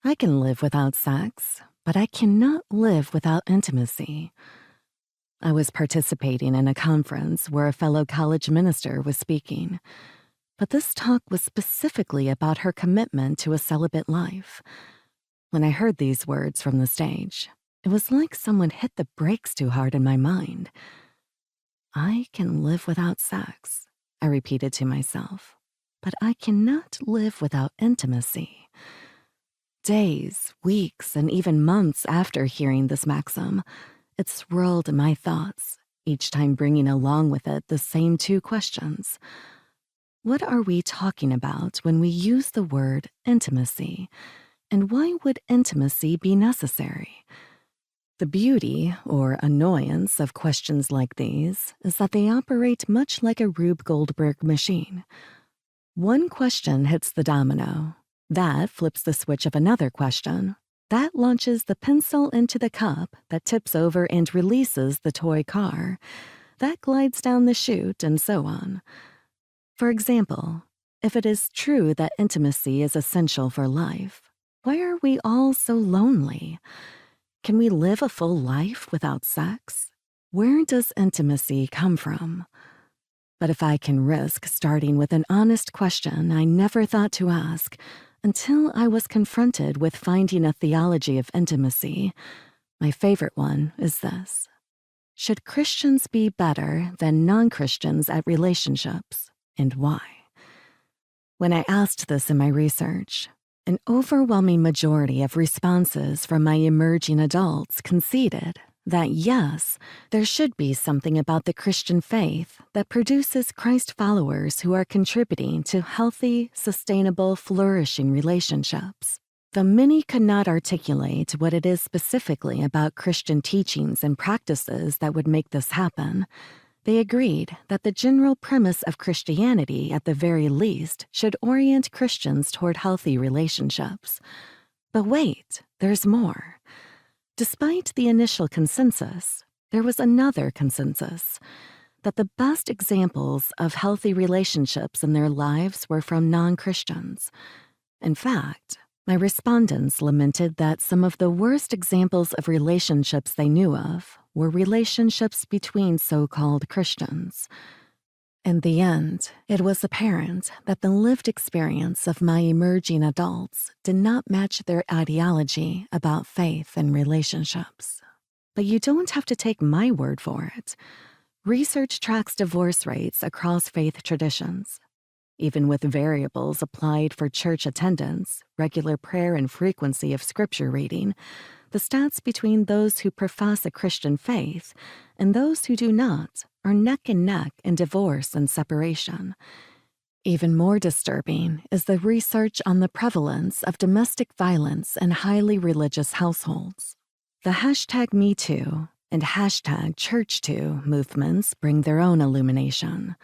I can live without sex, but I cannot live without intimacy. I was participating in a conference where a fellow college minister was speaking, but this talk was specifically about her commitment to a celibate life. When I heard these words from the stage, it was like someone hit the brakes too hard in my mind. I can live without sex, I repeated to myself, but I cannot live without intimacy. Days, weeks, and even months after hearing this maxim, it swirled in my thoughts, each time bringing along with it the same two questions. What are we talking about when we use the word intimacy? And why would intimacy be necessary? The beauty, or annoyance, of questions like these is that they operate much like a Rube Goldberg machine. One question hits the domino. That flips the switch of another question. That launches the pencil into the cup that tips over and releases the toy car. That glides down the chute, and so on. For example, if it is true that intimacy is essential for life, why are we all so lonely? Can we live a full life without sex? Where does intimacy come from? But if I can risk starting with an honest question I never thought to ask until I was confronted with finding a theology of intimacy, my favorite one is this: should Christians be better than non-Christians at relationships, and why? When I asked this in my research, an overwhelming majority of responses from my emerging adults conceded that yes, there should be something about the Christian faith that produces Christ followers who are contributing to healthy, sustainable, flourishing relationships. Though many could not articulate what it is specifically about Christian teachings and practices that would make this happen, they agreed that the general premise of Christianity, at the very least, should orient Christians toward healthy relationships. But wait, there's more. Despite the initial consensus, there was another consensus: that the best examples of healthy relationships in their lives were from non-Christians. In fact, my respondents lamented that some of the worst examples of relationships they knew of were relationships between so-called Christians. In the end, it was apparent that the lived experience of my emerging adults did not match their ideology about faith and relationships. But you don't have to take my word for it. Research tracks divorce rates across faith traditions. Even with variables applied for church attendance, regular prayer, and frequency of scripture reading, the stats between those who profess a Christian faith and those who do not are neck and neck in divorce and separation. Even more disturbing is the research on the prevalence of domestic violence in highly religious households. The #MeToo and #ChurchToo movements bring their own illumination.